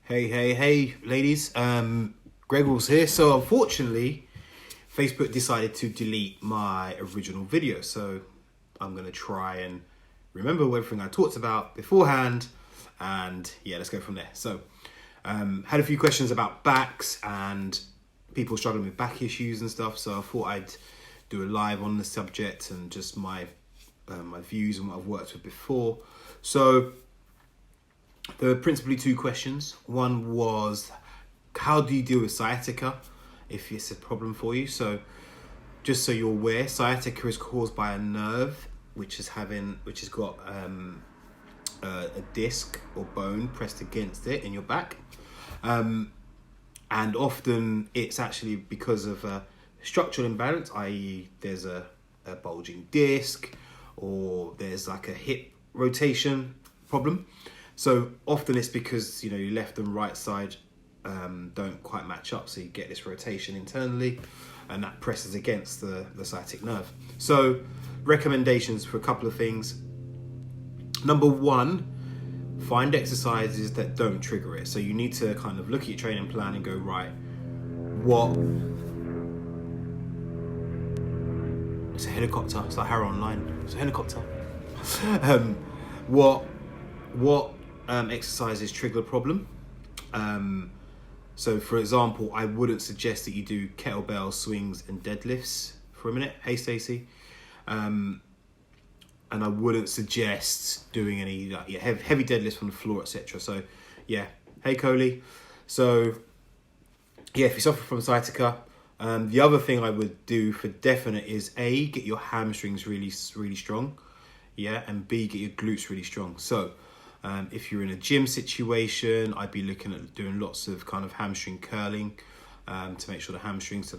Hey, ladies. Greg Wills here. So unfortunately, Facebook decided to delete my original video. So I'm going to try and remember everything I talked about beforehand. And yeah, let's go from there. So had a few questions about backs and people struggling with back issues and stuff. So I thought I'd do a live on the subject and just my views and what I've worked with before. So there were principally two questions. One was, how do you deal with sciatica if it's a problem for you? So just so you're aware, sciatica is caused by a nerve which has got a disc or bone pressed against it in your back. And often it's actually because of a structural imbalance, i.e. there's a bulging disc or there's like a hip rotation problem. So often it's because, your left and right side don't quite match up. So you get this rotation internally and that presses against the sciatic nerve. So recommendations for a couple of things. Number one, find exercises that don't trigger it. So you need to kind of look at your training plan and go, right, it's a helicopter. It's like Harrow Online. It's a helicopter. What exercises trigger the problem? So for example, I wouldn't suggest that you do kettlebell swings and deadlifts for a minute. Hey, Stacey. And I wouldn't suggest doing any heavy deadlifts from the floor, etc. So yeah, hey, Coley. So yeah, if you suffer from sciatica, the other thing I would do for definite is A, get your hamstrings really, really strong. Yeah, and B, get your glutes really strong. So if you're in a gym situation, I'd be looking at doing lots of kind of hamstring curling to make sure the hamstrings are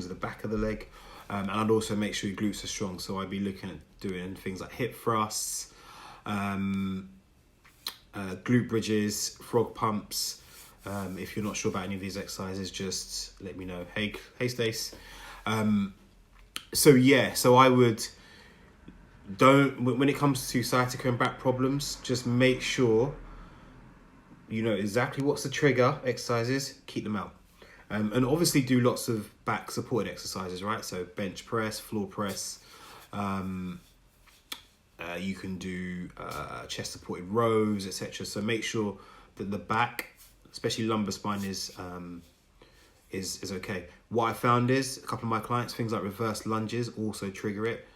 the back of the leg. And I'd also make sure your glutes are strong. So I'd be looking at doing things like hip thrusts, glute bridges, frog pumps. If you're not sure about any of these exercises, just let me know. Hey, Stace. So I would... when it comes to sciatica and back problems, just make sure you know exactly what's the trigger exercises, keep them out. And obviously do lots of back supported exercises, right? So bench press, floor press. You can do chest supported rows, etc. So make sure that the back, especially lumbar spine, is okay. What I found is a couple of my clients, things like reverse lunges also trigger it.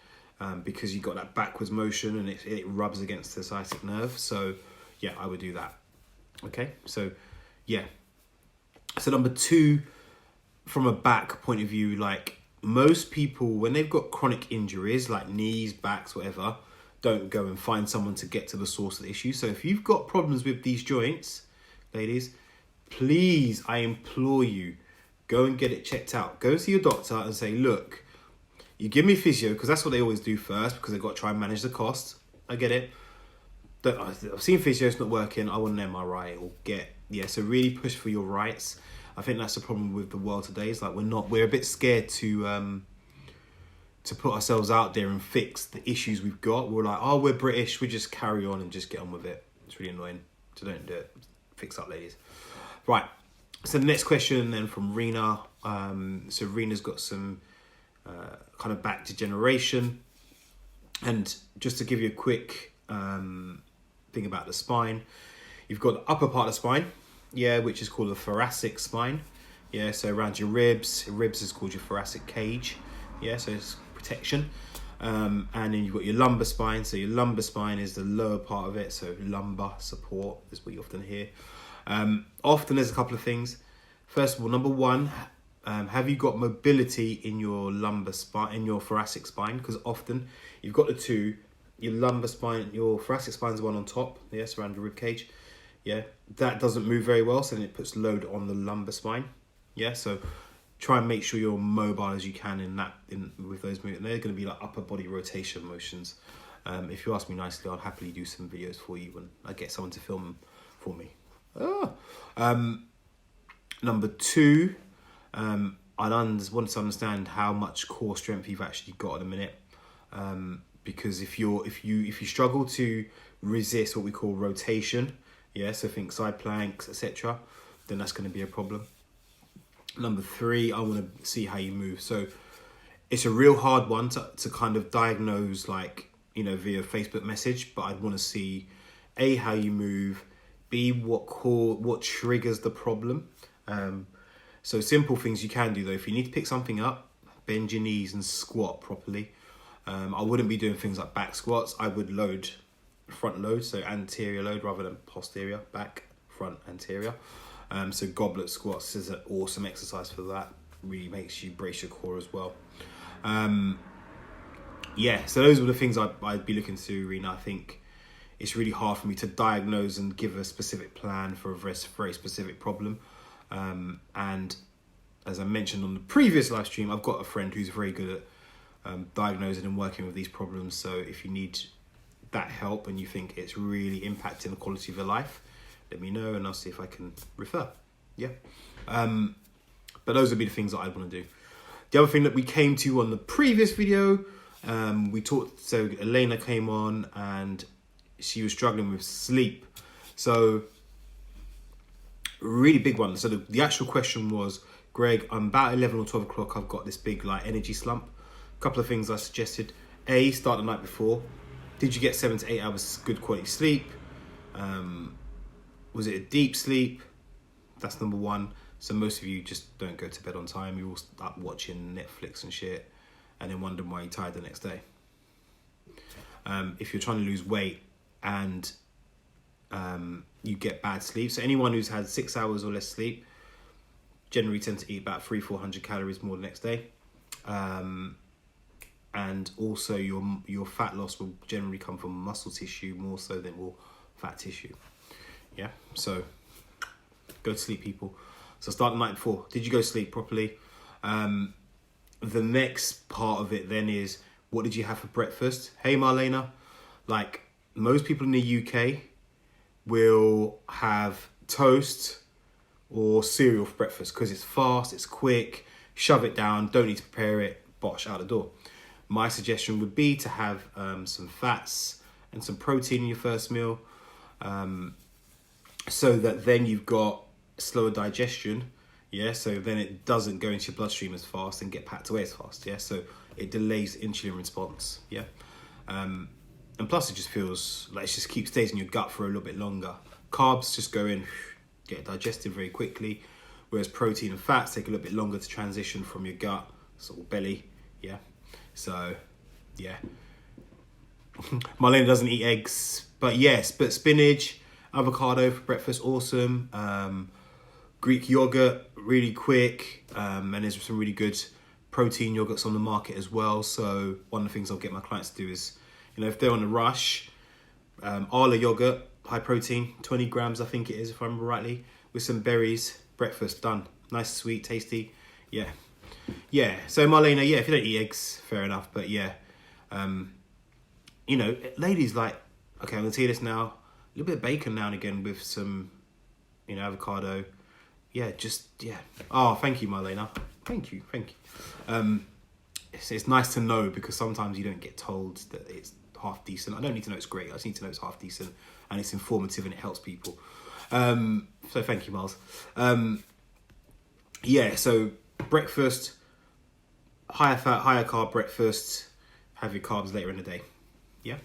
Because you've got that backwards motion and it rubs against the sciatic nerve. So yeah, I would do that. Okay, so yeah. So number two, from a back point of view, like most people, when they've got chronic injuries like knees, backs, whatever, don't go and find someone to get to the source of the issue. So if you've got problems with these joints, ladies, please, I implore you, go and get it checked out. Go see your doctor and say, look, you give me physio, because that's what they always do first, because they've got to try and manage the cost. I get it. I've seen physio, it's not working. I want an MRI or so really push for your rights. I think that's the problem with the world today. It's like we're a bit scared to put ourselves out there and fix the issues we've got. We're like, oh, we're British, we just carry on and just get on with it. It's really annoying. So don't do it. Fix up, ladies. Right. So the next question then from Rena. So Rena's got some kind of back degeneration, and just to give you a quick thing about the spine, you've got the upper part of the spine, which is called the thoracic spine, so around your ribs is called your thoracic cage, so it's protection, and then you've got your lumbar spine. So your lumbar spine is the lower part of it, so lumbar support is what you often hear. Often there's a couple of things. First of all, number one, have you got mobility in your lumbar spine, in your thoracic spine? Because often you've got the two, your lumbar spine, your thoracic spine is the one on top, around your rib cage. That doesn't move very well, so then it puts load on the lumbar spine. So try and make sure you're mobile as you can with those movements. They're going to be like upper body rotation motions. If you ask me nicely, I'll happily do some videos for you when I get someone to film them for me. Number two, I want to understand how much core strength you've actually got at a minute, because if you struggle to resist what we call rotation, Yeah, so think side planks, etc. Then that's going to be a problem. Number 3, I want to see how you move. So it's a real hard one to kind of diagnose, like, you know, via Facebook message, but I'd want to see A, how you move, B, what triggers the problem. So simple things you can do though. If you need to pick something up, bend your knees and squat properly. I wouldn't be doing things like back squats. I would load, front load, so anterior load rather than posterior, back, front, anterior. So goblet squats is an awesome exercise for that. Really makes you brace your core as well. Yeah, so those were the things I'd be looking to do, Rena. I think it's really hard for me to diagnose and give a specific plan for a very specific problem. And as I mentioned on the previous live stream, I've got a friend who's very good at diagnosing and working with these problems. So if you need that help and you think it's really impacting the quality of your life, let me know and I'll see if I can refer. Yeah. But those would be the things that I want to do. The other thing that we came to on the previous video, we talked, so Elena came on and she was struggling with sleep. So really big one. So the actual question was, Greg, I'm about 11 or 12 o'clock. I've got this big like energy slump. A couple of things I suggested. A, start the night before. Did you get 7 to 8 hours good quality sleep? Was it a deep sleep? That's number 1. So most of you just don't go to bed on time. You all start watching Netflix and shit and then wondering why you're tired the next day. If you're trying to lose weight and you get bad sleep. So anyone who's had 6 hours or less sleep generally tend to eat about 300-400 calories more the next day. And also your fat loss will generally come from muscle tissue more so than will fat tissue. Yeah, so go to sleep, people. So start the night before. Did you go to sleep properly? The next part of it then is, what did you have for breakfast? Hey, Marlena, like most people in the UK will have toast or cereal for breakfast because it's fast, it's quick, shove it down, don't need to prepare it, bosh, out the door. My suggestion would be to have some fats and some protein in your first meal, so that then you've got slower digestion, yeah, so then it doesn't go into your bloodstream as fast and get packed away as fast, yeah, so it delays insulin response, yeah, and plus it just feels like it stays in your gut for a little bit longer. Carbs just go in, get digested very quickly, whereas protein and fats take a little bit longer to transition from your gut, sort of belly, yeah, so, yeah. Marlena doesn't eat eggs, but yes, but spinach, avocado for breakfast, awesome. Greek yogurt, really quick, and there's some really good protein yogurts on the market as well. So one of the things I'll get my clients to do is, you know, if they're on a rush, Arla yogurt, high protein, 20 grams I think it is if I remember rightly, with some berries, breakfast, done. Nice, sweet, tasty, yeah. Yeah, so Marlena, yeah, if you don't eat eggs, fair enough, but yeah. You know, ladies like, okay, I'm going to tell you this now, a little bit of bacon now and again with some, you know, avocado. Yeah, just, yeah. Oh, thank you, Marlena. Thank you. It's nice to know because sometimes you don't get told that it's half decent. I don't need to know it's great. I just need to know it's half decent and it's informative and it helps people. So thank you, Miles. Yeah, so breakfast, higher fat, higher carb breakfast, have your carbs later in the day. Yeah.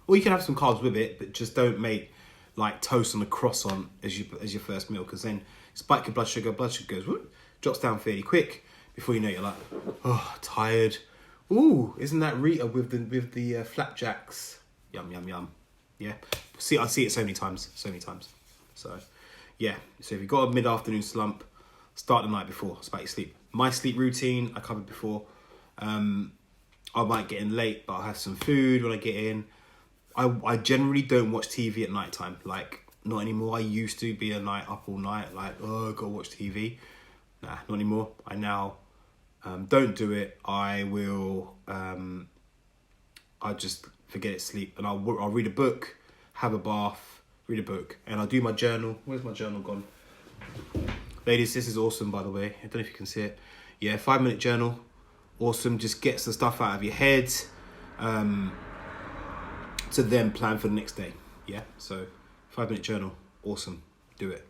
Or you can have some carbs with it, but just don't make like toast on a croissant as your first meal, because then spike your blood sugar goes, whoop, drops down fairly quick. Before you know it, you're like, oh, tired. Ooh, isn't that Rita with the flapjacks? Yum, yum, yum. Yeah. I see it so many times. So, yeah. So if you've got a mid-afternoon slump, start the night before. It's about your sleep. My sleep routine, I covered before. I might get in late, but I'll have some food when I get in. I generally don't watch TV at night time. Like, not anymore. I used to be a night up all night. Like, oh, I've got to watch TV. Nah, not anymore. I now don't do it. I will, I just forget it, sleep. And I'll read a book, have a bath, read a book. And I'll do my journal. Where's my journal gone? Ladies, this is awesome, by the way. I don't know if you can see it. Yeah, 5-minute journal. Awesome. Just gets the stuff out of your head. To then plan for the next day. Yeah, so 5-minute journal, awesome, do it.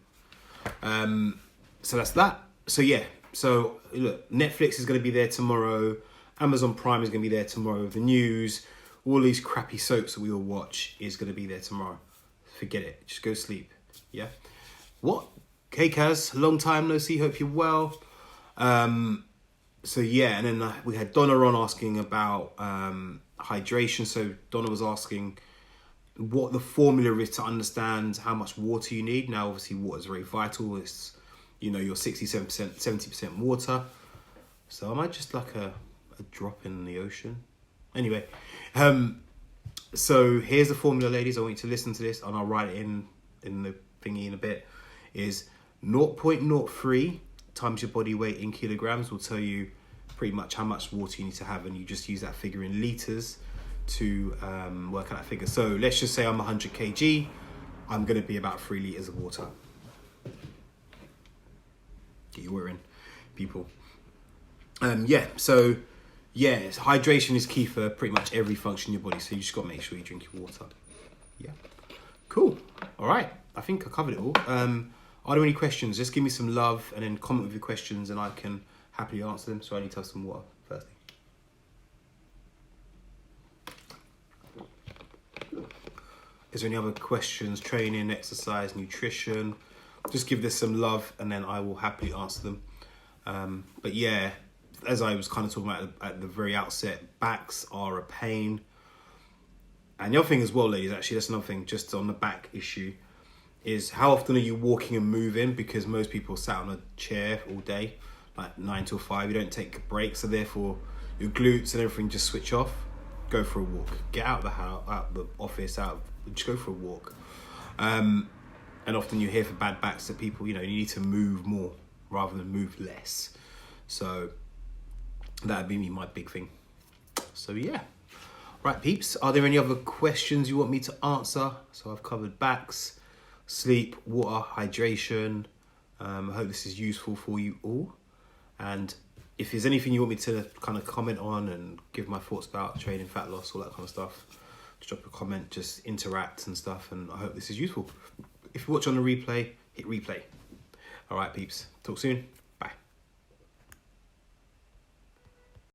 So that's that. So yeah, so look, Netflix is going to be there tomorrow. Amazon Prime is going to be there tomorrow. The news, all these crappy soaps that we all watch is going to be there tomorrow. Forget it. Just go sleep. Yeah. What? Hey Kaz, long time no see. Hope you're well. So yeah, and then we had Donna on asking about hydration. So Donna was asking what the formula is to understand how much water you need. Now, obviously, water is very vital. It's, you know, you're 67%, 70% water. So am I just like a drop in the ocean? Anyway, so here's the formula, ladies. I want you to listen to this, and I'll write it in the thingy in a bit. Is 0.03 times your body weight in kilograms will tell you pretty much how much water you need to have, and you just use that figure in litres to work out that figure. So let's just say I'm 100 kg. I'm going to be about 3 litres of water. Get your water in, people. So hydration is key for pretty much every function in your body. So you just got to make sure you drink your water. Yeah, cool. All right, I think I covered it all. Are there any questions? Just give me some love and then comment with your questions, and I can happily answer them. So I need to have some water first. Is there any other questions? Training, exercise, nutrition? Just give this some love, and then I will happily answer them. But yeah, as I was kind of talking about at the very outset, backs are a pain. And the other thing as well, ladies, actually, that's another thing, just on the back issue, is how often are you walking and moving? Because most people sat on a chair all day, like 9 till 5. You don't take breaks, so therefore your glutes and everything just switch off. Go for a walk. Get out of the house, out of the office, just go for a walk. And often you hear for bad backs that people, you need to move more rather than move less. So that'd be my big thing. So yeah. Right, peeps, are there any other questions you want me to answer? So I've covered backs, sleep, water, hydration. I hope this is useful for you all. And if there's anything you want me to kind of comment on and give my thoughts about training, fat loss, all that kind of stuff, just drop a comment, just interact and stuff. And I hope this is useful. If you watch on the replay, hit replay. All right, peeps. Talk soon.